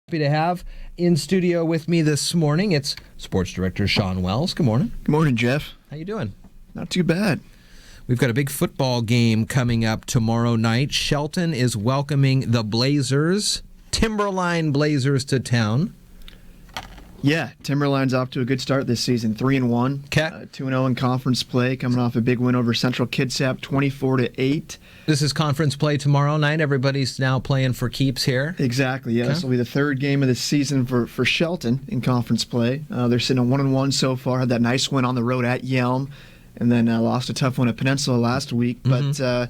Happy to have in studio with me this morning. It's Sports Director Sean Wells. Good morning. Good morning, Jeff. How you doing? Not too bad. We've got a big football game coming up tomorrow night. Shelton is welcoming the Blazers, Timberline Blazers, to town. Yeah, Timberline's off to a good start this season. 3-1, 2-0 in conference play, coming off a big win over Central Kitsap, 24-8. This is conference play tomorrow night. Everybody's now playing for keeps here. Exactly. Yeah, this will be the third game of the season for Shelton in conference play. They're sitting at 1-1 so far. Had that nice win on the road at Yelm, and then lost a tough one at Peninsula last week. But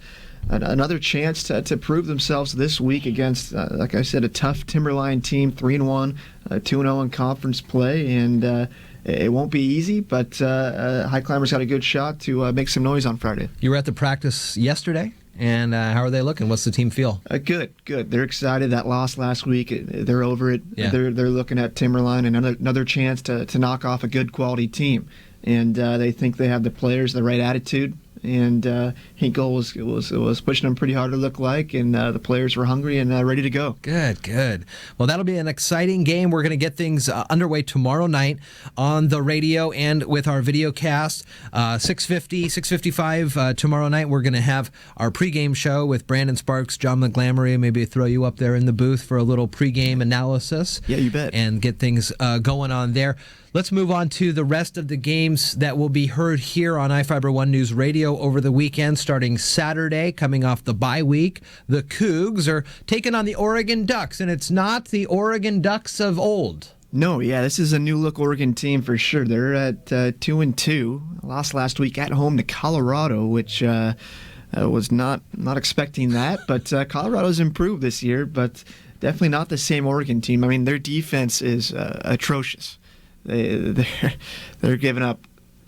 another chance to prove themselves this week against, like I said, a tough Timberline team, 3-1, 2-0 in conference play, and it won't be easy, but High Climbers got a good shot to make some noise on Friday. You were at the practice yesterday, and how are they looking? What's the team feel? Good. They're excited. That loss last week, they're over it. Yeah. They're looking at Timberline, and another chance to knock off a good quality team. And they think they have the players, the right attitude. And Hinkle was pushing them pretty hard to look like, and the players were hungry and ready to go. Good. Well, that'll be an exciting game. We're going to get things underway tomorrow night on the radio and with our video cast. 6:55 tomorrow night, we're going to have our pregame show with Brandon Sparks, John McGlamory. Maybe throw you up there in the booth for a little pregame analysis. Yeah, you bet. And get things going on there. Let's move on to the rest of the games that will be heard here on iFiber One News Radio over the weekend, starting Saturday, coming off the bye week. The Cougs are taking on the Oregon Ducks, and it's not the Oregon Ducks of old. No, yeah, this is a new-look Oregon team for sure. They're at 2-2. Lost last week at home to Colorado, which was not expecting that. But Colorado's improved this year, but definitely not the same Oregon team. I mean, their defense is atrocious. They're giving up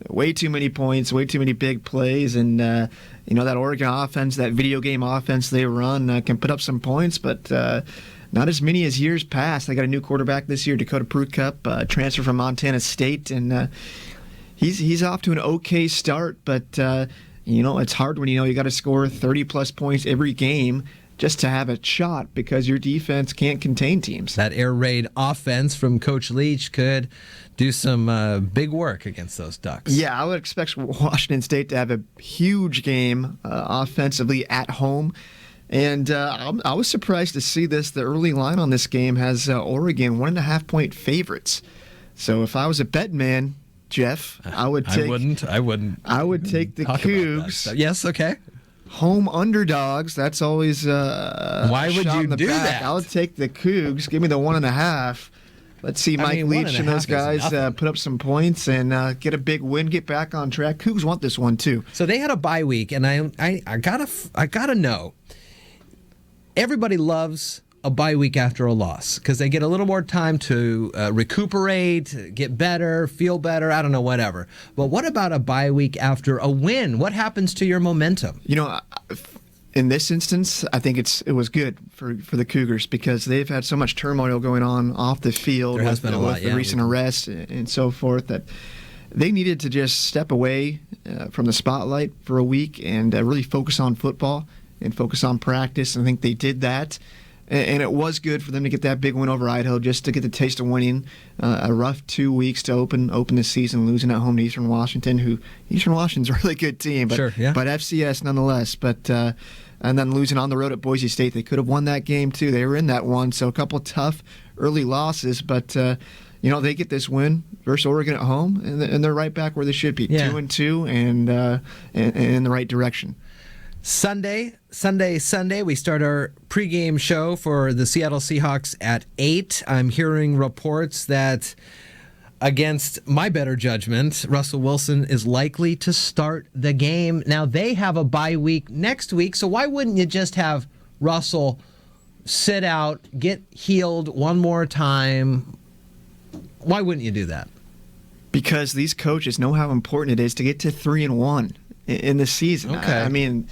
way too many points, way too many big plays, and that Oregon offense, that video game offense they run, can put up some points, but not as many as years past. They got a new quarterback this year, Dakota Pruitt, transfer from Montana State, and he's off to an okay start, but it's hard when you got to score 30-plus points every game just to have a shot because your defense can't contain teams. That air raid offense from Coach Leach could do some big work against those Ducks. Yeah, I would expect Washington State to have a huge game offensively at home. And I was surprised to see this. The early line on this game has Oregon 1.5-point favorites. So if I was a bet man, Jeff, I would take. I wouldn't. I would take the Cougs. Yes, okay. Home underdogs. That's always why would you do that? I'll take the Cougs. Give me the 1.5. Let's see Mike Leach and those guys put up some points and get a big win, get back on track. Cougs want this one too. So they had a bye week, and I gotta know. Everybody loves a bye week after a loss because they get a little more time to recuperate, get better, feel better, I don't know, whatever. But what about a bye week after a win? What happens to your momentum? In this instance, I think it was good for the Cougars because they've had so much turmoil going on off the field. There has been a lot, with the recent arrests and so forth, that they needed to just step away from the spotlight for a week and really focus on football and focus on practice. And I think they did that. And it was good for them to get that big win over Idaho, just to get the taste of winning. A rough 2 weeks to open the season, losing at home to Eastern Washington, Eastern Washington's a really good team, but FCS nonetheless. But and then losing on the road at Boise State, they could have won that game too. They were in that one, so a couple tough early losses, but they get this win versus Oregon at home, and they're right back where they should be, 2-2, and in the right direction. Sunday, we start our pregame show for the Seattle Seahawks at 8. I'm hearing reports that, against my better judgment, Russell Wilson is likely to start the game. Now, they have a bye week next week, so why wouldn't you just have Russell sit out, get healed one more time? Why wouldn't you do that? Because these coaches know how important it is to get to 3-1 in the season. Okay. I mean,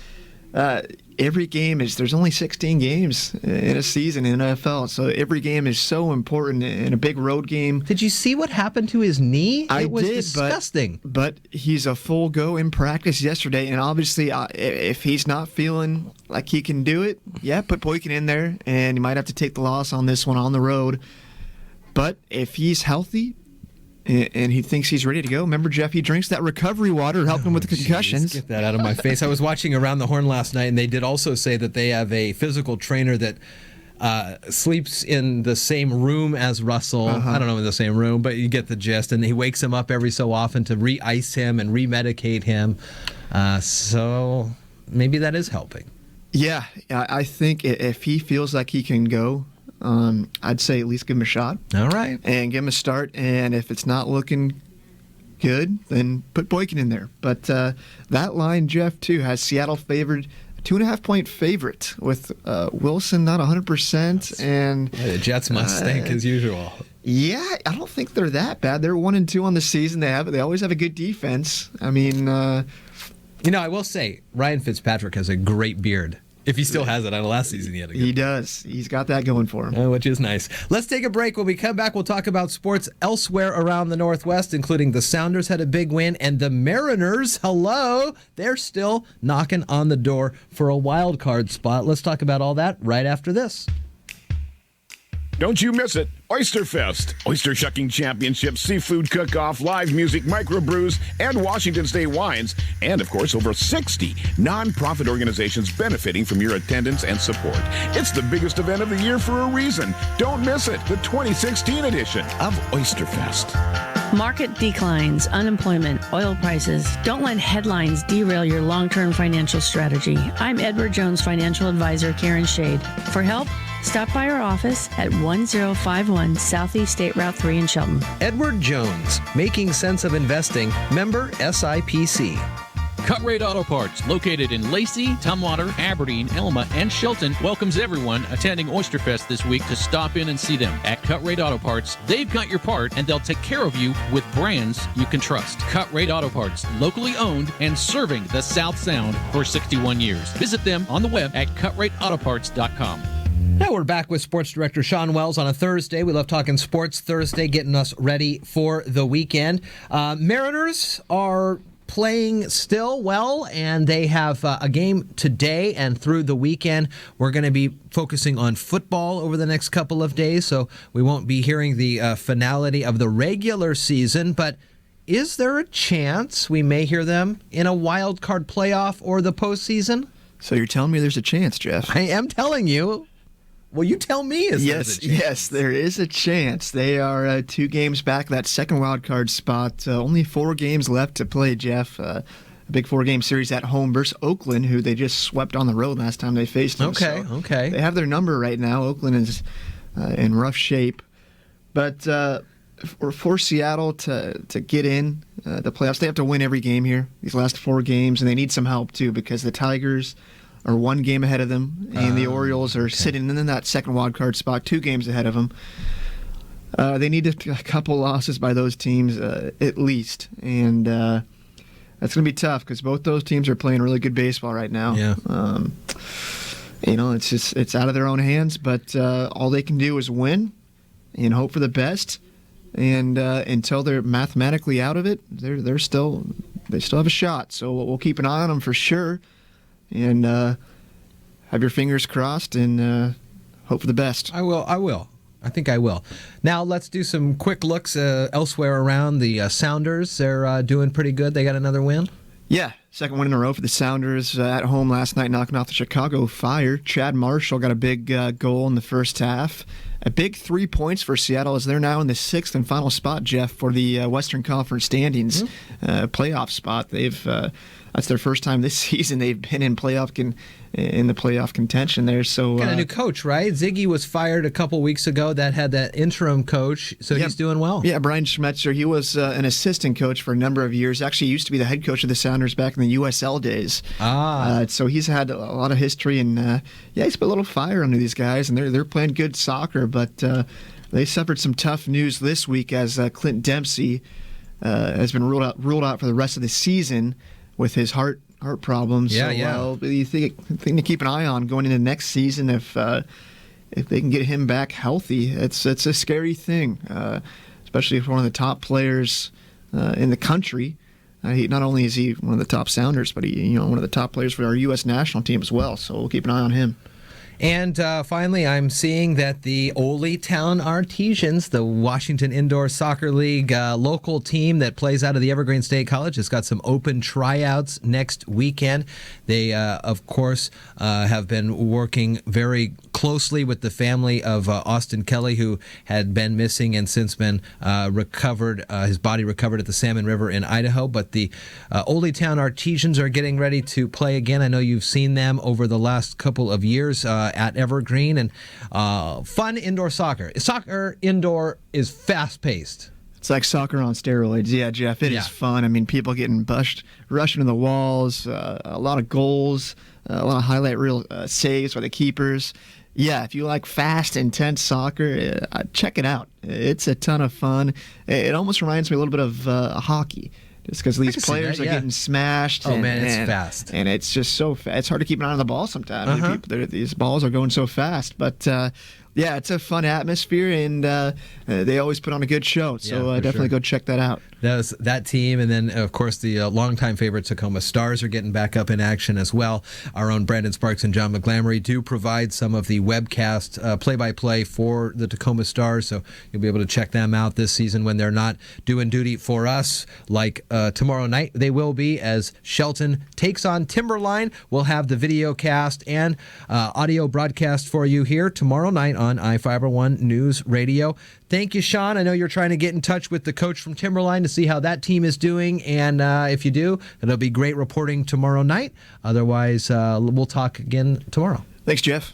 every game there's only 16 games in a season in NFL, so every game is so important in a big road game. Did you see what happened to his knee? It was disgusting. But he's a full go in practice yesterday, and obviously if he's not feeling like he can do it, put Boykin in there, and you might have to take the loss on this one on the road. But if he's healthy and he thinks he's ready to go, remember, Jeff, he drinks that recovery water to help him with the concussions. Get that out of my face. I was watching Around the Horn last night, and they did also say that they have a physical trainer that sleeps in the same room as Russell. I don't know in the same room, but you get the gist. And he wakes him up every so often to re-ice him and remedicate him. So maybe that is helping. Yeah, I think if he feels like he can go, I'd say at least give him a shot. All right. And give him a start. And if it's not looking good, then put Boykin in there. But that line, Jeff, too, has Seattle favored 2.5-point favorite with Wilson not 100%. And the Jets must stink as usual. Yeah, I don't think they're that bad. They're 1-2 on the season. They always have a good defense. I mean, I will say Ryan Fitzpatrick has a great beard. If he still has it, I know last season he had a good He does. He's got that going for him. Which is nice. Let's take a break. When we come back, we'll talk about sports elsewhere around the Northwest, including the Sounders had a big win, and the Mariners, hello, they're still knocking on the door for a wild card spot. Let's talk about all that right after this. Don't you miss it. Oyster Fest, Oyster Shucking Championship, Seafood Cook-Off, live music, microbrews, and Washington State wines. And, of course, over 60 nonprofit organizations benefiting from your attendance and support. It's the biggest event of the year for a reason. Don't miss it. The 2016 edition of Oyster Fest. Market declines, unemployment, oil prices. Don't let headlines derail your long-term financial strategy. I'm Edward Jones financial advisor Karen Shade. For help, stop by our office at 1051 Southeast State Route 3 in Shelton. Edward Jones, Making Sense of Investing, member SIPC. Cut Rate Auto Parts, located in Lacey, Tumwater, Aberdeen, Elma, and Shelton, welcomes everyone attending Oyster Fest this week to stop in and see them. At Cut Rate Auto Parts, they've got your part, and they'll take care of you with brands you can trust. Cut Rate Auto Parts, locally owned and serving the South Sound for 61 years. Visit them on the web at cutrateautoparts.com. Now we're back with Sports Director Sean Wells on a Thursday. We love talking sports Thursday, getting us ready for the weekend. Mariners are playing still well, and they have a game today and through the weekend. We're going to be focusing on football over the next couple of days, so we won't be hearing the finality of the regular season, but is there a chance we may hear them in a wild card playoff or the postseason? So you're telling me there's a chance, Jeff? I am telling you. Well, you tell me. Yes, there is a chance. They are 2 games back, that second wild card spot. Only 4 games left to play, Jeff. A big 4-game series at home versus Oakland, who they just swept on the road last time they faced them. Okay. They have their number right now. Oakland is in rough shape. But for Seattle to get in the playoffs, they have to win every game here, these last 4 games, and they need some help, too, because the Tigers are 1 game ahead of them, and the Orioles are sitting in that second wild card spot, 2 games ahead of them. They need a couple losses by those teams at least, and that's going to be tough because both those teams are playing really good baseball right now. Yeah. It's out of their own hands, but all they can do is win and hope for the best. And until they're mathematically out of it, they still have a shot. So we'll keep an eye on them for sure. And have your fingers crossed and hope for the best. I will. I think I will. Now let's do some quick looks elsewhere around. The Sounders, they're doing pretty good. They got another win? Yeah, second win in a row for the Sounders at home last night, knocking off the Chicago Fire. Chad Marshall got a big goal in the first half. A big 3 points for Seattle as they're now in the 6th and final spot, Jeff, for the Western Conference standings playoff spot. That's their first time this season they've been in the playoff contention there. So got a new coach, right? Ziggy was fired a couple weeks ago. That had that interim coach, so he's doing well. Yeah, Brian Schmetzer. He was an assistant coach for a number of years. Actually, used to be the head coach of the Sounders back in the USL days. So he's had a lot of history, and he's put a little fire under these guys, and they're playing good soccer. But they suffered some tough news this week as Clint Dempsey has been ruled out for the rest of the season with his heart problems. Well, you think to keep an eye on going into next season if they can get him back healthy. It's a scary thing, especially if one of the top players in the country. Not only is he one of the top Sounders, but he one of the top players for our U.S. national team as well. So we'll keep an eye on him. And finally, I'm seeing that the Ole Town Artesians, the Washington Indoor Soccer League local team that plays out of the Evergreen State College, has got some open tryouts next weekend. They, of course, have been working very closely with the family of Austin Kelly, who had been missing and since been recovered, his body recovered at the Salmon River in Idaho. But the Ole Town Artesians are getting ready to play again. I know you've seen them over the last couple of years at Evergreen, and fun indoor soccer. Soccer indoor is fast-paced. It's like soccer on steroids. Yeah, Jeff, it is fun. I mean, people getting rushing to the walls, a lot of goals, a lot of highlight reel saves by the keepers. Yeah, if you like fast, intense soccer, check it out. It's a ton of fun. It almost reminds me a little bit of hockey. Just because these players are getting smashed. Oh, man, it's fast. And it's just so fast. It's hard to keep an eye on the ball sometimes. These balls are going so fast. But, yeah, it's a fun atmosphere, and they always put on a good show. So definitely go check that out. That team, and then, of course, the longtime favorite Tacoma Stars are getting back up in action as well. Our own Brandon Sparks and John McGlamory do provide some of the webcast play-by-play for the Tacoma Stars, so you'll be able to check them out this season when they're not doing duty for us, like tomorrow night they will be, as Shelton takes on Timberline. We'll have the video cast and audio broadcast for you here tomorrow night on I-501 News Radio. Thank you, Sean. I know you're trying to get in touch with the coach from Timberline to see how that team is doing, and if you do, it'll be great reporting tomorrow night. Otherwise, we'll talk again tomorrow. Thanks, Jeff.